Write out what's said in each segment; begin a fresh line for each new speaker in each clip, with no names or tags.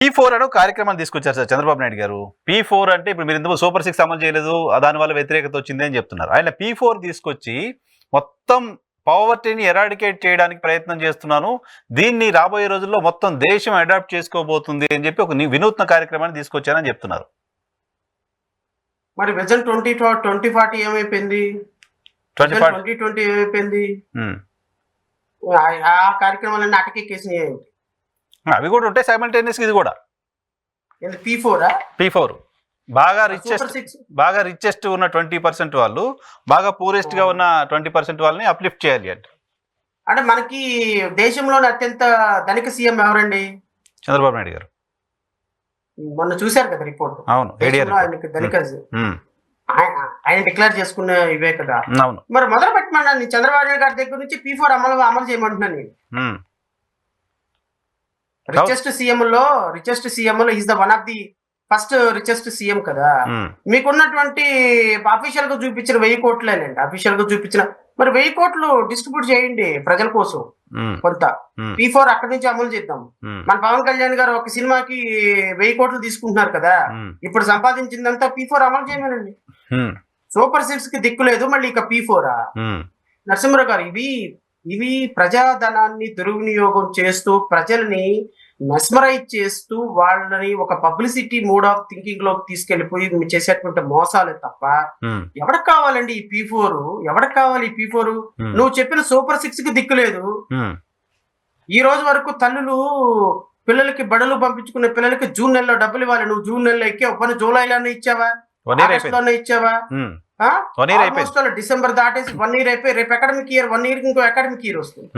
P4 అనే కార్యక్రమాన్ని తీసుకొచ్చారు సార్ చంద్రబాబు నాయుడు గారు. P4 అంటే ఇప్పుడు మీరు ఇంతకు సూపర్ 6 అమలు చేయలేదు. దానివల్ల వ్యతిరేకత వచ్చింది అని చెప్తున్నారు. ఆయన P4 తీసుకొచ్చి మొత్తం పావర్టీని ఎరాడికేట్ చేయడానికి ప్రయత్నం చేస్తున్నాను. దీన్ని రాబోయే రోజుల్లో మొత్తం దేశం అడాప్ట్ చేసుకోబోతుంది అని చెప్పి ఒక వినూత్న కార్యక్రమాన్ని తీసుకొచ్చారని చెప్తున్నారు.
మరి విజన్ 2040 ఏమైపోయింది? 2020 ఏమైపోయింది? ఆ కార్యక్రమాలన్నీ అటకెక్కేసినాయి ఏంటి?
అవి కూడా ఉంటాయి సైమల్టేనియస్. ఇది కూడా P4 బాగా రిచెస్ట్ ఉన్న 20% వాళ్ళు బాగా పూరెస్ట్ గా ఉన్న 20% వాళ్ళని అప్లిఫ్ట్ చేయాలి
అంటే మనకి దేశంలోని అత్యంత ధనిక సీఎం ఎవరండి?
చంద్రబాబు నాయుడు గారు.
మొన్న చూశారు కదా రిపోర్ట్.
అవును,
ధనిక ఆయన డిక్లేర్ చేసుకున్న ఇవే కదా.
అవును,
మరి మొదలు పెట్టమన్నాను చంద్రబాబు నాయుడు గారి దగ్గర నుంచి P4 అమలు చేయమంటున్నాను నేను. రిచెస్ట్ సీఎం లో is the one of the first richest CM కదా. మీకున్నటువంటి అఫీషియల్ గా చూపించిన 1000 కోట్లేనండి. అఫీషియల్ గా చూపించిన మరి 1000 కోట్లు డిస్ట్రిబ్యూట్ చేయండి ప్రజల కోసం. కొంత P4 అక్కడి నుంచి అమలు చేద్దాం. మన పవన్ కళ్యాణ్ గారు ఒక సినిమాకి 1000 కోట్లు తీసుకుంటున్నారు కదా. ఇప్పుడు సంపాదించిందంతా P4 అమలు చేయమనండి. సూపర్ 6 కి దిక్కు లేదు, మళ్ళీ ఇక P4. నరసింహరావు గారు, ఇవి ప్రజాధనాన్ని దుర్వినియోగం చేస్తూ ప్రజల్ని మెస్మరైజ్ చేస్తూ వాళ్ళని ఒక పబ్లిసిటీ మోడ్ ఆఫ్ థింకింగ్ లోకి తీసుకెళ్లిపోయి చేసేటువంటి మోసాలే తప్ప ఎవరికి కావాలండి ఈ P4? ఎవరికి కావాలి ఈ P4? నువ్వు చెప్పిన సూపర్ 6 కి దిక్కు లేదు. ఈ రోజు వరకు తల్లులు పిల్లలకి బడులు పంపించుకునే పిల్లలకి జూన్ నెలలో డబ్బులు ఇవ్వాలి. నువ్వు జూన్ నెలలో ఎక్కి జూలైలోనే ఇచ్చావా? ఆగస్టులోనే ఇచ్చావా? డిసెంబర్ దాటేసి 1 year అయిపోయి రేపు అకాడమిక్ ఇయర్ 1 year ఇంకో అకాడమిక్ ఇయర్ వస్తుంది.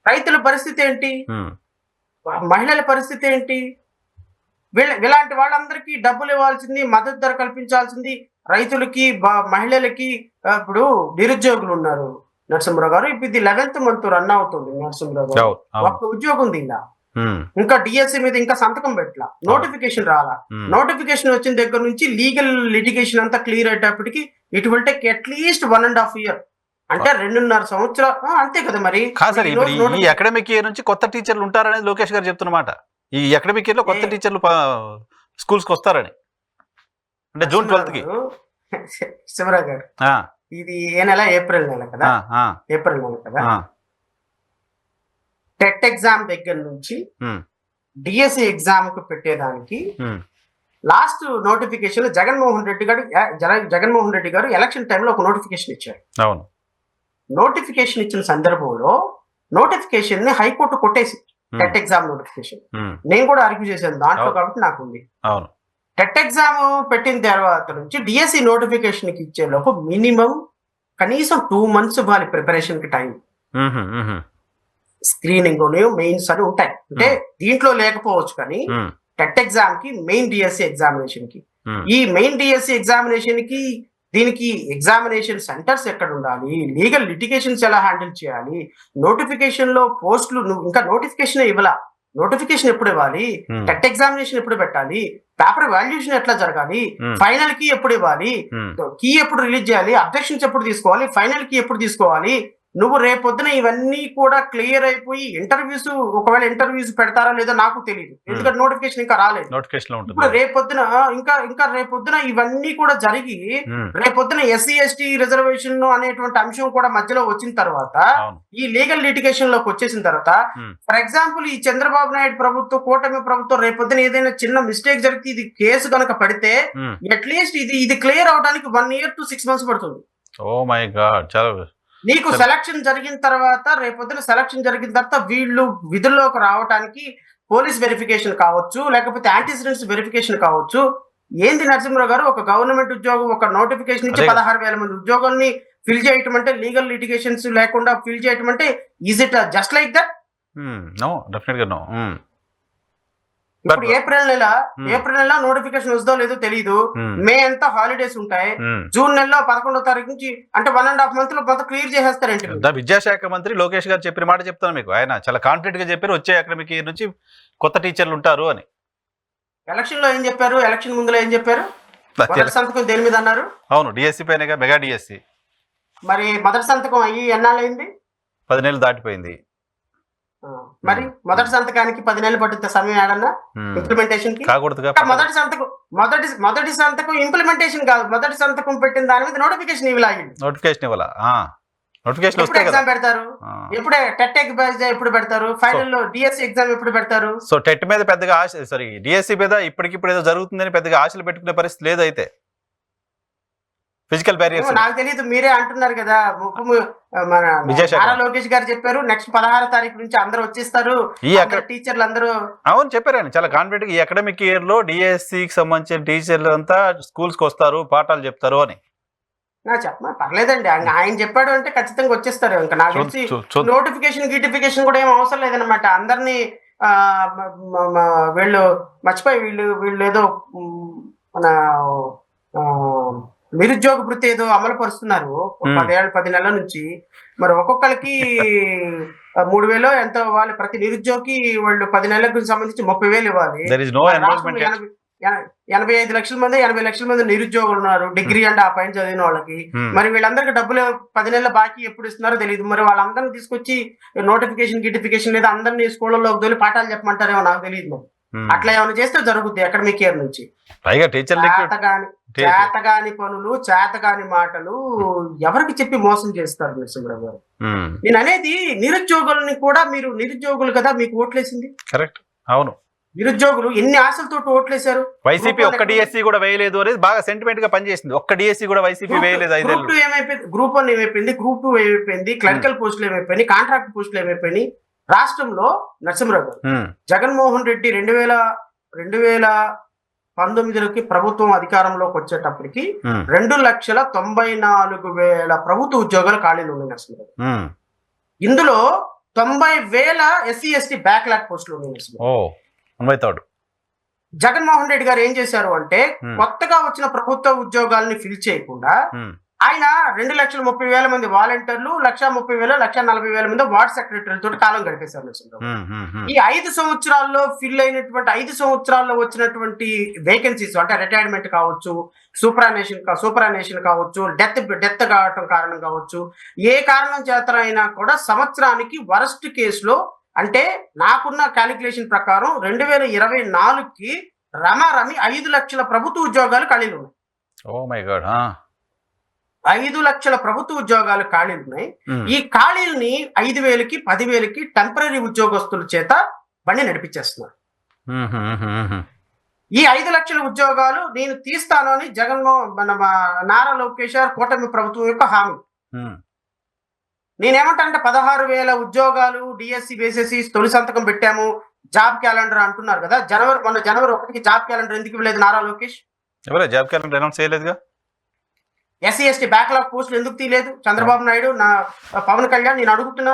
రైతుల పరిస్థితి ఏంటి? మహిళల పరిస్థితి ఏంటి? ఇలాంటి వాళ్ళందరికీ డబ్బులు ఇవ్వాల్సింది, మద్దతు ధర కల్పించాల్సింది. రైతులకి మహిళలకి ఇప్పుడు నిరుద్యోగులు ఉన్నారు నరసింహరావు గారు. ఇప్పుడు ఇది 11th month రన్ అవుతుంది నరసింహరావు గారు. ఒక్క ఉద్యోగం ఉంది ఇలా. ఇంకా డిఎస్సి మీద ఇంకా సంతకం పెట్టలా, నోటిఫికేషన్ రాలా. నోటిఫికేషన్ వచ్చిన దగ్గర నుంచి లీగల్ లిటిగేషన్ అంతా క్లియర్ అయ్యేటప్పటికి it will take at least 1.5 year. అంటే 2.5 సంవత్సరాలు. అంతే కదా మరి.
ఈ అకాడమిక్ ఇయర్ నుంచి కొత్త టీచర్లు ఉంటారనేది లోకేష్ గారు చెప్తున్నమాట. ఈ అకాడమిక్ ఇయర్ లో కొత్త టీచర్లు స్కూల్స్ కి వస్తారని, అంటే June 12th కి.
శివరావు గారు, ఇది ఏ నెల? ఏప్రిల్ నెల కదా. ఏప్రిల్ నెల కదా. టెట్ ఎగ్జామ్ దగ్గర నుంచి డిఎస్సి ఎగ్జామ్ కు పెట్టేదానికి లాస్ట్ నోటిఫికేషన్ జగన్మోహన్ రెడ్డి గారు ఎలక్షన్ టైంలో ఒక నోటిఫికేషన్ ఇచ్చారు.
అవును,
నోటిఫికేషన్ ఇచ్చిన సందర్భంలో నోటిఫికేషన్ ని హైకోర్టు కొట్టేసి టెట్ ఎగ్జామ్ నోటిఫికేషన్ నేను కూడా ఆర్గ్యూ చేశాను దాంట్లో, కాబట్టి నాకు ఉంది. టెట్ ఎగ్జామ్ పెట్టిన తర్వాత నుంచి డిఎస్సి నోటిఫికేషన్ కి ఇచ్చే లోపు మినిమం కనీసం 2 months ఇవ్వాలి ప్రిపరేషన్ కి టైం. స్క్రీనింగ్ మెయిన్స్ అని ఉంటాయి. అంటే దీంట్లో లేకపోవచ్చు కానీ టెట్ ఎగ్జామ్ కి మెయిన్ డిఎస్సి ఎగ్జామినేషన్ కి, ఈ మెయిన్ డిఎస్సి ఎగ్జామినేషన్ కి దీనికి ఎగ్జామినేషన్ సెంటర్స్ ఎక్కడ ఉండాలి, లీగల్ లిటిగేషన్స్ ఎలా హ్యాండిల్ చేయాలి, నోటిఫికేషన్ లో పోస్టులు నువ్వు ఇంకా నోటిఫికేషన్ ఇవ్వాలా, నోటిఫికేషన్ ఎప్పుడు ఇవ్వాలి, టెట్ ఎగ్జామినేషన్ ఎప్పుడు పెట్టాలి, పేపర్ వాల్యుయేషన్ ఎట్లా జరగాలి, ఫైనల్ కీ ఎప్పుడు ఇవ్వాలి, కీ ఎప్పుడు రిలీజ్ చేయాలి, అబ్జెక్షన్స్ ఎప్పుడు తీసుకోవాలి, ఫైనల్ కీ ఎప్పుడు తీసుకోవాలి. నువ్వు రేపొద్దున ఇవన్నీ కూడా క్లియర్ అయిపోయి ఒకవేళ ఇంటర్వ్యూస్ పెడతారా లేదో నాకు తెలియదు, ఎందుకంటే నోటిఫికేషన్ ఇంకా రాలేదు. రేపొద్దున ఇంకా రేపొద్దున ఇవన్నీ కూడా జరిగి రేపొద్దున SC ST రిజర్వేషన్ అనేటువంటి అంశం కూడా మధ్యలో వచ్చిన తర్వాత ఈ లీగల్ లిటిగేషన్ లోకి వచ్చేసిన తర్వాత, ఫర్ ఎగ్జాంపుల్ ఈ చంద్రబాబు నాయుడు ప్రభుత్వం, కూటమి ప్రభుత్వం రేపొద్దున ఏదైనా చిన్న మిస్టేక్ జరిగితే ఇది కేసు కనుక పడితే అట్లీస్ట్ ఇది క్లియర్ అవడానికి 1 year to 6 months పడుతుంది.
Oh my God. చాలా
నీకు సెలక్షన్ జరిగిన తర్వాత వీళ్ళు విధుల్లోకి రావడానికి పోలీస్ వెరిఫికేషన్ కావచ్చు, లేకపోతే యాంటీసిడెంట్స్ వెరిఫికేషన్ కావచ్చు. ఏంది నరసింహరావు గారు, ఒక గవర్నమెంట్ ఉద్యోగం ఒక నోటిఫికేషన్ ఇచ్చి 16,000 మంది ఉద్యోగాల్ని ఫిల్ చేయటం అంటే, లీగల్ లిటిగేషన్స్ లేకుండా ఫిల్ చేయటం అంటే, is it just like that?
No, డెఫినెట్‌గా నో.
ఇప్పుడు ఏప్రిల్ నెల నోటిఫికేషన్ వస్తుందో లేదో తెలియదు. మే అంతా హాలిడేస్ ఉంటాయి. జూన్ నెలలో 11వ తారీఖు నుంచి అంటే 1.5 month లో మొత్తం క్లియర్ చేసేస్తారంటే.
విద్యాశాఖ మంత్రి లోకేష్ గారు చెప్పిన మాట చెప్తాను మీకు. ఆయన చాలా కాన్ఫిడెంట్ గా చెప్పారు వచ్చే అకాడమిక్ ఇయర్ నుంచి కొత్త టీచర్లు ఉంటారు అని.
ఎలక్షన్ లో ఏం చెప్పారు? ఎలక్షన్ ముందులో ఏం చెప్పారు? మొదటి సంతకం దేని మీద అన్నారు?
అవును, డిఎస్సి పైన, మెగా డిఎస్సి.
మరి మొదటి సంతకం అయ్యి ఎన్నాళ్ళైంది?
10 నెలలు దాటిపోయింది.
మరి మొదటి సంతకానికి 10 నెలలు పట్టుద్ది సమయం ఏడన్నా ఇంప్లిమెంటేషన్ కి.
కాకూడదుగా.
మొదటి సంతకం ఇంప్లిమెంటేషన్ కాదు, మొదటి సంతకం పెట్టిన దాని మీద నోటిఫికేషన్ ఇవ్వలాగింది.
నోటిఫికేషన్ ఇవ్వాలా? నోటిఫికేషన్
ఎప్పుడు
వస్తే
ఎగ్జామ్ పెడతారు, ఎప్పుడే టెట్ ఎప్పుడు పెడతారు, ఫైనల్ లో డిఎస్సి ఎగ్జామ్ ఎప్పుడు పెడతారు?
సో టెట్ మీద పెద్దగా ఆశ, సారీ డిఎస్సి మీద ఇప్పటికిప్పుడు ఏదో జరుగుతుందని పెద్దగా ఆశలు పెట్టుకునే పరిస్థితి లేదు అయితే. ఫిజికల్ బ్యారియర్స్
నాకు తెలియదు, మీరే అంటున్నారు కదా. మన నారా లోకేష్ గారు చెప్పారు నెక్స్ట్ 16వ తారీఖు నుంచి అందరూ వచ్చేస్తారు టీచర్లు అందరూ.
అవును చెప్పారు చాలా కాన్ఫిడెంట్ గా. ఈ అకాడమిక్ ఇయర్ లో డిఎస్సికి సంబంధించిన టీచర్లు అంతా స్కూల్స్ కి వస్తారు, పాఠాలు చెప్తారు అని.
పర్లేదండి, ఆయన చెప్పాడు అంటే ఖచ్చితంగా వచ్చేస్తారు. ఇంకా నాకు తెలిసి నోటిఫికేషన్ కూడా ఏం అవసరం లేదనమాట. అందరినీ వీళ్ళు మర్చిపోయి వీళ్ళు ఏదో మన నిరుద్యోగ వృత్తి ఏదో అమలు పరుస్తున్నారు 10 నెలల నుంచి. మరి ఒక్కొక్కరికి 3,000 ఎంతో ఇవ్వాలి ప్రతి నిరుద్యోగికి. వాళ్ళు 10 నెలలకు సంబంధించి 30,000 ఇవ్వాలి. 85 లక్షల మంది 80 లక్షల మంది నిరుద్యోగులు ఉన్నారు, డిగ్రీ అంటే ఆ పైన చదివిన వాళ్ళకి. మరి వీళ్ళందరికీ డబ్బులు 10 నెలల బాకీ ఎప్పుడు ఇస్తున్నారో తెలియదు. మరి వాళ్ళందరినీ తీసుకొచ్చి నోటిఫికేషన్ లేదా అందరినీ స్కూళ్ళలో దొలి పాఠాలు చెప్పమంటారేమో నాకు తెలియదు. అట్లా ఏమైనా చేస్తే జరుగుద్ది అకాడమిక్ ఇయర్ నుంచి. చేతగాని పనులు, చేతగాని మాటలు ఎవరికి చెప్పి మోసం చేస్తారు నరసింహరావు గారు. నేను అనేది నిరుద్యోగులని కూడా, మీరు నిరుద్యోగులు కదా, మీకు ఓట్లేసింది
కరెక్ట్. అవును,
నిరుద్యోగులు ఎన్ని ఆశలతో ఓట్లేశారు.
వైసీపీ ఒక్క డిఎస్సి కూడా వేయలేదు అనేది బాగా సెంటిమెంట్ గా పనిచేసింది. ఒక్క డిఎస్సి కూడా వైసీపీ వేయలేదు.
గ్రూప్ 2 ఏమైపోయింది, గ్రూప్ 1 ఏమైపోయింది, గ్రూప్ 2 ఏమైపోయింది, క్లరికల్ పోస్టులు ఏమైపోయినాయి, కాంట్రాక్ట్ పోస్టులు ఏమైపోయినాయి. రాష్ట్రంలో నరసింహరావు గారు జగన్మోహన్ రెడ్డి 2019 ప్రభుత్వం అధికారంలోకి వచ్చేటప్పటికి 2,94,000 ప్రభుత్వ ఉద్యోగాలు ఖాళీలు ఉన్నాయి నరసింహరావు. ఇందులో 90,000 SC ST బ్యాక్లాగ్ పోస్టులు ఉన్నాయి నరసింహరావు. జగన్మోహన్ రెడ్డి గారు ఏం చేశారు అంటే కొత్తగా వచ్చిన ప్రభుత్వ ఉద్యోగాలని ఫిల్ చేయకుండా ఆయన 2,30,000 మంది వాలంటీర్లు, 1,30,000 1,40,000 మంది వార్డ్ సెక్రటరీలతో కాలం గడిపేశారు. ఈ 5 సంవత్సరాల్లో ఫిల్ అయినటువంటి 5 సంవత్సరాల్లో వచ్చినటువంటి వేకెన్సీస్ అంటే రిటైర్మెంట్ కావచ్చు, సూపరానేషన్ కావచ్చు, డెత్ కావటం కారణం కావచ్చు, ఏ కారణం చేతనైనా కూడా సంవత్సరానికి వరస్ట్ కేసులో అంటే నాకున్న క్యాలిక్యులేషన్ ప్రకారం 2024కి రమారమి 5 లక్షల ప్రభుత్వ ఉద్యోగాలు ఖాళీలు ఉన్నాయి. 5 లక్షల ప్రభుత్వ ఉద్యోగాలు ఖాళీలు ఉన్నాయి. ఈ ఖాళీలని 5,000కి 10,000కి టెంపరీ ఉద్యోగస్తుల చేత బండి నడిపించేస్తున్నారు. ఈ 5 లక్షల ఉద్యోగాలు నేను తీస్తాను అని నారా లోకేష్ కూటమి ప్రభుత్వం యొక్క హామీ. నేనేమంటానంటే 16,000 ఉద్యోగాలు డిఎస్సి వేసేసి తొలి సంతకం పెట్టాము, జాబ్ క్యాలెండర్ అంటున్నారు కదా. మొన్న జనవరి 1కి జాబ్ క్యాలెండర్ ఎందుకు ఇవ్వలేదు Nara Lokesh?
Job calendar announce చేయలేదుగా. SC ST బ్యాక్లాగ్ పోస్టులు ఎందుకు తీయలేదు చంద్రబాబు నాయుడు, పవన్ కళ్యాణ్? నేను అడుగుతున్నా